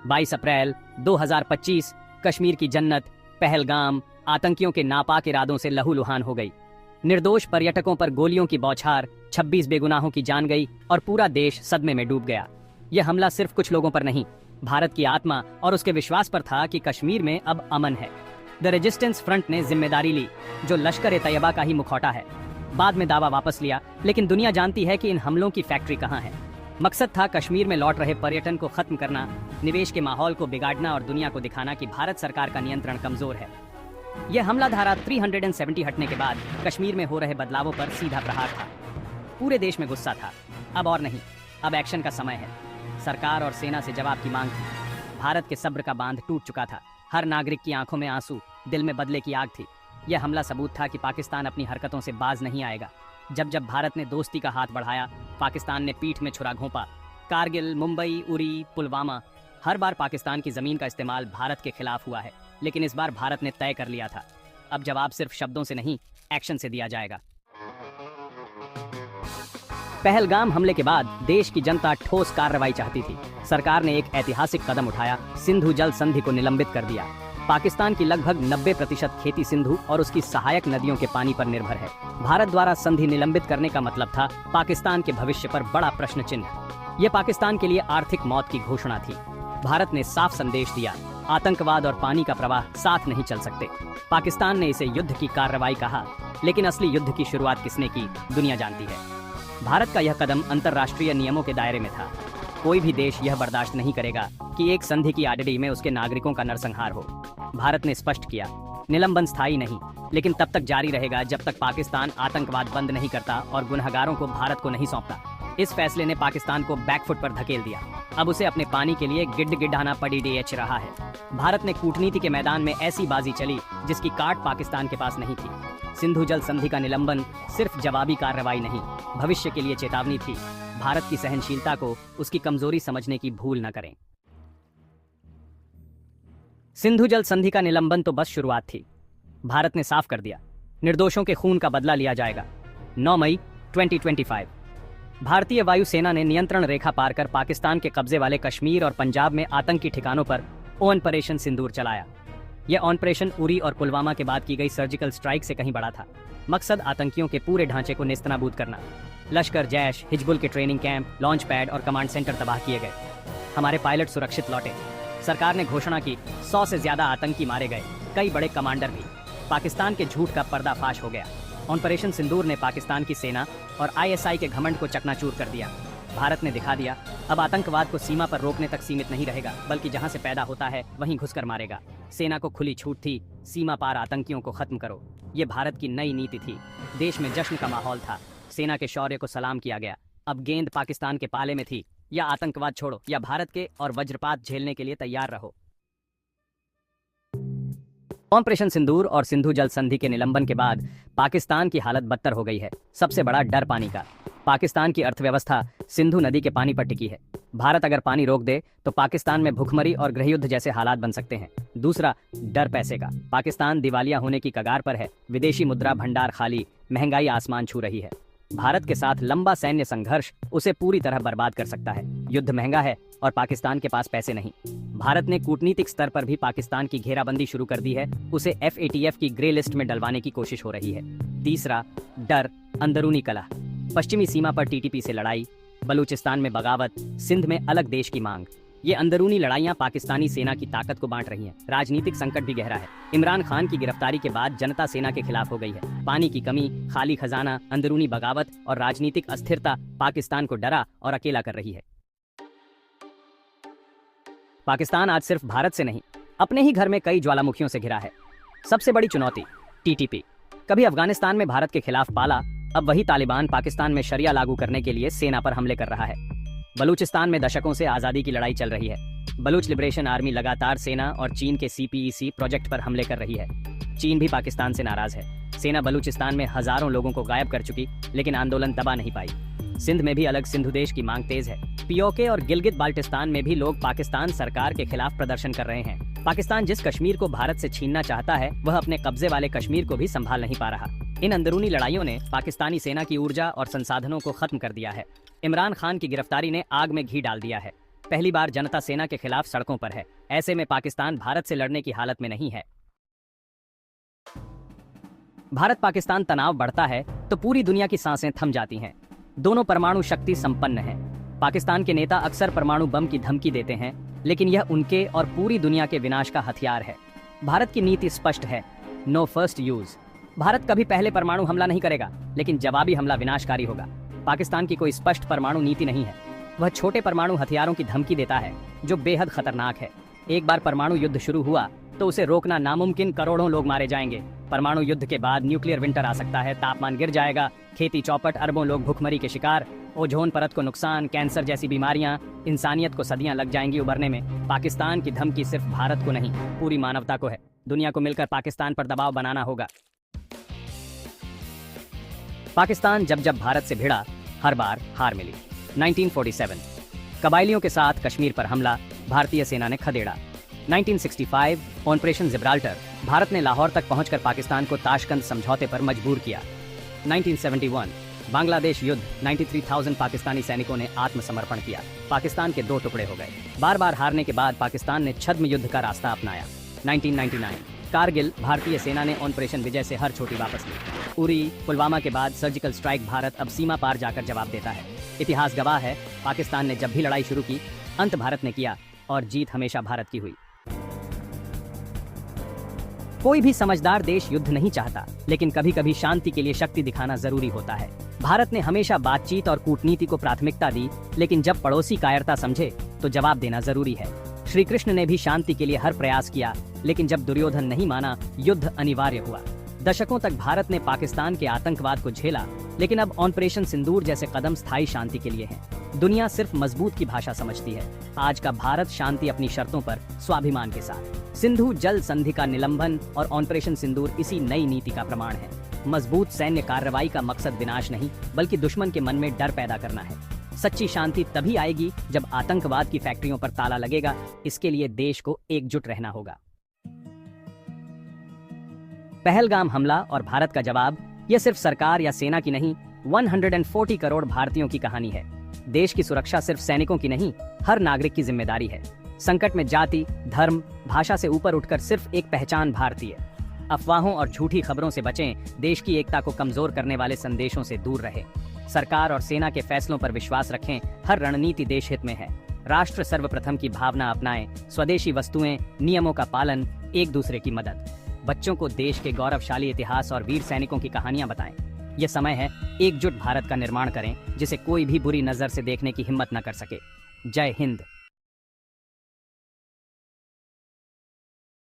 22 अप्रैल 2025 कश्मीर की जन्नत पहलगाम आतंकियों के नापाक इरादों से लहूलुहान हो गई। निर्दोष पर्यटकों पर गोलियों की बौछार, 26 बेगुनाहों की जान गई और पूरा देश सदमे में डूब गया। यह हमला सिर्फ कुछ लोगों पर नहीं, भारत की आत्मा और उसके विश्वास पर था कि कश्मीर में अब अमन है। द रेजिस्टेंस फ्रंट ने जिम्मेदारी ली, जो लश्कर ए तैयबा का ही मुखौटा है। बाद में दावा वापस लिया, लेकिन दुनिया जानती है कि इन हमलों की फैक्ट्री कहाँ है। मकसद था कश्मीर में लौट रहे पर्यटन को खत्म करना, निवेश के माहौल को बिगाड़ना और दुनिया को दिखाना कि भारत सरकार का नियंत्रण कमजोर है। यह हमला धारा 370 हटने के बाद कश्मीर में हो रहे बदलावों पर सीधा प्रहार था। पूरे देश में गुस्सा था। अब और नहीं, अब एक्शन का समय है। सरकार और सेना से जवाब की मांग थी। भारत के सब्र का बांध टूट चुका था। हर नागरिक की आंखों में आंसू, दिल में बदले की आग थी। यह हमला सबूत था कि पाकिस्तान अपनी हरकतों से बाज नहीं आएगा। जब जब भारत ने दोस्ती का हाथ बढ़ाया, पाकिस्तान ने पीठ में छुरा घोंपा। कारगिल, मुंबई, उरी, पुलवामा, हर बार पाकिस्तान की जमीन का इस्तेमाल भारत के खिलाफ हुआ है। लेकिन इस बार भारत ने तय कर लिया था, अब जवाब सिर्फ शब्दों से नहीं, एक्शन से दिया जाएगा। पहलगाम हमले के बाद देश की जनता ठोस कार्रवाई चाहती थी। सरकार ने एक ऐतिहासिक कदम उठाया, सिंधु जल संधि को निलंबित कर दिया। पाकिस्तान की लगभग 90% खेती सिंधु और उसकी सहायक नदियों के पानी पर निर्भर है। भारत द्वारा संधि निलंबित करने का मतलब था पाकिस्तान के भविष्य पर बड़ा प्रश्न चिन्ह। यह पाकिस्तान के लिए आर्थिक मौत की घोषणा थी। भारत ने साफ संदेश दिया, आतंकवाद और पानी का प्रवाह साथ नहीं चल सकते। पाकिस्तान ने इसे युद्ध की कार्रवाई कहा, लेकिन असली युद्ध की शुरुआत किसने की, दुनिया जानती है। भारत का यह कदम अंतर्राष्ट्रीय नियमों के दायरे में था। कोई भी देश यह बर्दाश्त नहीं करेगा कि एक संधि की आड़े में उसके नागरिकों का नरसंहार हो। भारत ने स्पष्ट किया, निलंबन स्थायी नहीं, लेकिन तब तक जारी रहेगा जब तक पाकिस्तान आतंकवाद बंद नहीं करता और गुनहगारों को भारत को नहीं सौंपता। इस फैसले ने पाकिस्तान को बैकफुट पर धकेल दिया। अब उसे अपने पानी के लिए गिड़गिड़ाना पड़ी रहा है। भारत ने कूटनीति के मैदान में ऐसी बाजी चली जिसकी काट पाकिस्तान के पास नहीं थी। सिंधु जल संधि का निलंबन सिर्फ जवाबी कार्रवाई नहीं, भविष्य के लिए चेतावनी थी। भारत की सहनशीलता को उसकी कमजोरी समझने की भूल न करें। सिंधु जल संधि का निलंबन तो बस शुरुआत थी। भारत ने साफ कर दिया, निर्दोषों के खून का बदला लिया जाएगा। 9 मई 2025 भारतीय वायुसेना ने नियंत्रण रेखा पार कर पाकिस्तान के कब्जे वाले कश्मीर और पंजाब में आतंकी ठिकानों पर ऑपरेशन सिंदूर चलाया। यह ऑपरेशन उरी और पुलवामा के बाद की गई सर्जिकल स्ट्राइक से कहीं बड़ा था। मकसद आतंकियों के पूरे ढांचे को नेस्तनाबूद करना। लश्कर, जैश, हिजबुल के ट्रेनिंग कैंप, लॉन्च पैड और कमांड सेंटर तबाह किए गए। हमारे पायलट सुरक्षित लौटे। सरकार ने घोषणा की 100 से ज्यादा आतंकी मारे गए, कई बड़े कमांडर भी। पाकिस्तान के झूठ का पर्दाफाश हो गया। ऑपरेशन सिंदूर ने पाकिस्तान की सेना और आईएसआई के घमंड को चकनाचूर कर दिया। भारत ने दिखा दिया, अब आतंकवाद को सीमा पर रोकने तक सीमित नहीं रहेगा, बल्कि जहां से पैदा होता है वहीं घुसकर मारेगा। सेना को खुली छूट थी, सीमा पार आतंकियों को खत्म करो। ये भारत की नई नीति थी। देश में जश्न का माहौल था। सेना के शौर्य को सलाम किया गया। अब गेंद पाकिस्तान के पाले में थी, या आतंकवाद छोड़ो या भारत के और वज्रपात झेलने के लिए तैयार रहो। ऑपरेशन सिंदूर और सिंधु जल संधि के निलंबन के बाद पाकिस्तान की हालत बदतर हो गई है। सबसे बड़ा डर पानी का। पाकिस्तान की अर्थव्यवस्था सिंधु नदी के पानी पर टिकी है। भारत अगर पानी रोक दे तो पाकिस्तान में भुखमरी और गृहयुद्ध जैसे हालात बन सकते हैं। दूसरा, डर पैसे का। पाकिस्तान दिवालिया होने की कगार पर है। विदेशी मुद्रा भंडार खाली, महंगाई आसमान छू रही है। भारत के साथ लंबा सैन्य संघर्ष उसे पूरी तरह बर्बाद कर सकता है। युद्ध महंगा है और पाकिस्तान के पास पैसे नहीं। भारत ने कूटनीतिक स्तर पर भी पाकिस्तान की घेराबंदी शुरू कर दी है। उसे FATF की ग्रे लिस्ट में डलवाने की कोशिश हो रही है। तीसरा, डर अंदरूनी कलह। पश्चिमी सीमा पर TTP से लड़ाई, बलूचिस्तान में बगावत, सिंध में अलग देश की मांग। ये अंदरूनी लड़ाइयां पाकिस्तानी सेना की ताकत को बांट रही हैं। राजनीतिक संकट भी गहरा है। इमरान खान की गिरफ्तारी के बाद जनता सेना के खिलाफ हो गई है। पानी की कमी, खाली खजाना, अंदरूनी बगावत और राजनीतिक अस्थिरता पाकिस्तान को डरा और अकेला कर रही है। पाकिस्तान आज सिर्फ भारत से नहीं, अपने ही घर में कई ज्वालामुखियों से घिरा है। सबसे बड़ी चुनौती TTP। कभी अफगानिस्तान में भारत के खिलाफ पाला, अब वही तालिबान पाकिस्तान में शरिया लागू करने के लिए सेना पर हमले कर रहा है। बलूचिस्तान में दशकों से आज़ादी की लड़ाई चल रही है। बलूच लिबरेशन आर्मी लगातार सेना और चीन के CPEC प्रोजेक्ट पर हमले कर रही है। चीन भी पाकिस्तान से नाराज है। सेना बलूचिस्तान में हजारों लोगों को गायब कर चुकी, लेकिन आंदोलन दबा नहीं पाई। सिंध में भी अलग सिंधु देश की मांग तेज है। POK और गिलगित बाल्टिस्तान में भी लोग पाकिस्तान सरकार के खिलाफ प्रदर्शन कर रहे हैं। पाकिस्तान जिस कश्मीर को भारत से छीनना चाहता है, वह अपने कब्जे वाले कश्मीर को भी संभाल नहीं पा रहा। इन अंदरूनी लड़ाइयों ने पाकिस्तानी सेना की ऊर्जा और संसाधनों को खत्म कर दिया है। इमरान खान की गिरफ्तारी ने आग में घी डाल दिया है। पहली बार जनता सेना के खिलाफ सड़कों पर है। ऐसे में पाकिस्तान भारत से लड़ने की हालत में नहीं है। भारत पाकिस्तान तनाव बढ़ता है तो पूरी दुनिया की सांसें थम जाती हैं। दोनों परमाणु शक्ति संपन्न हैं। पाकिस्तान के नेता अक्सर परमाणु बम की धमकी देते हैं, लेकिन यह उनके और पूरी दुनिया के विनाश का हथियार है। भारत की नीति स्पष्ट है, नो फर्स्ट यूज। भारत कभी पहले परमाणु हमला नहीं करेगा, लेकिन जवाबी हमला विनाशकारी होगा। पाकिस्तान की कोई स्पष्ट परमाणु नीति नहीं है। वह छोटे परमाणु हथियारों की धमकी देता है, जो बेहद खतरनाक है। एक बार परमाणु युद्ध शुरू हुआ तो उसे रोकना नामुमकिन, करोड़ों लोग मारे जाएंगे। परमाणु युद्ध के बाद न्यूक्लियर विंटर आ सकता है, तापमान गिर जाएगा, खेती चौपट, अरबों लोग भुखमरी के शिकार, ओजोन परत को नुकसान, कैंसर जैसी बीमारियां, इंसानियत को सदियां लग जाएंगी उबरने में। पाकिस्तान की धमकी सिर्फ भारत को नहीं, पूरी मानवता को है। दुनिया को मिलकर पाकिस्तान पर दबाव बनाना होगा। पाकिस्तान जब जब भारत से भिड़ा, हर बार हार मिली। 1947 कबायलियों के साथ कश्मीर पर हमला, भारतीय सेना ने खदेड़ा। 1965 ऑपरेशन जिब्राल्टर, भारत ने लाहौर तक पहुंचकर पाकिस्तान को ताशकंद समझौते पर मजबूर किया। 1971 बांग्लादेश युद्ध, 93,000 पाकिस्तानी सैनिकों ने आत्मसमर्पण किया। पाकिस्तान के 2 टुकड़े हो गए। बार बार हारने के बाद पाकिस्तान ने छद्म युद्ध का रास्ता अपनाया। 1999 कारगिल, भारतीय सेना ने ऑपरेशन विजय से हर चोटी वापस ली। उरी, पुलवामा के बाद सर्जिकल स्ट्राइक, भारत अब सीमा पार जाकर जवाब देता है। इतिहास गवाह है, पाकिस्तान ने जब भी लड़ाई शुरू की, अंत भारत ने किया और जीत हमेशा भारत की हुई। कोई भी समझदार देश युद्ध नहीं चाहता, लेकिन कभी कभी शांति के लिए शक्ति दिखाना जरूरी होता है। भारत ने हमेशा बातचीत और कूटनीति को प्राथमिकता दी, लेकिन जब पड़ोसी कायरता समझे तो जवाब देना जरूरी है। श्री कृष्ण ने भी शांति के लिए हर प्रयास किया, लेकिन जब दुर्योधन नहीं माना, युद्ध अनिवार्य हुआ। दशकों तक भारत ने पाकिस्तान के आतंकवाद को झेला, लेकिन अब ऑपरेशन सिंदूर जैसे कदम स्थायी शांति के लिए हैं। दुनिया सिर्फ मजबूत की भाषा समझती है। आज का भारत शांति अपनी शर्तों पर स्वाभिमान के साथ। सिंधु जल संधि का निलंबन और ऑपरेशन सिंदूर इसी नई नीति का प्रमाण है। मजबूत सैन्य कार्रवाई का मकसद विनाश नहीं, बल्कि दुश्मन के मन में डर पैदा करना है। सच्ची शांति तभी आएगी जब आतंकवाद की फैक्ट्रियों पर ताला लगेगा। इसके लिए देश को एकजुट रहना होगा। पहलगाम हमला और भारत का जवाब, यह सिर्फ सरकार या सेना की नहीं, 140 करोड़ भारतीयों की कहानी है। देश की सुरक्षा सिर्फ सैनिकों की नहीं, हर नागरिक की जिम्मेदारी है। संकट में जाति, धर्म, भाषा से ऊपर उठकर सिर्फ एक पहचान भारतीय। अफवाहों और झूठी खबरों से बचें, देश की एकता को कमजोर करने वाले संदेशों से दूर रहें। सरकार और सेना के फैसलों पर विश्वास रखें, हर रणनीति देश हित में है। राष्ट्र सर्वप्रथम की भावना अपनाएं, स्वदेशी वस्तुएं, नियमों का पालन, एक दूसरे की मदद। बच्चों को देश के गौरवशाली इतिहास और वीर सैनिकों की कहानियां बताएं। यह समय है एकजुट भारत का निर्माण करें, जिसे कोई भी बुरी नजर से देखने की हिम्मत न कर सके। जय हिंद।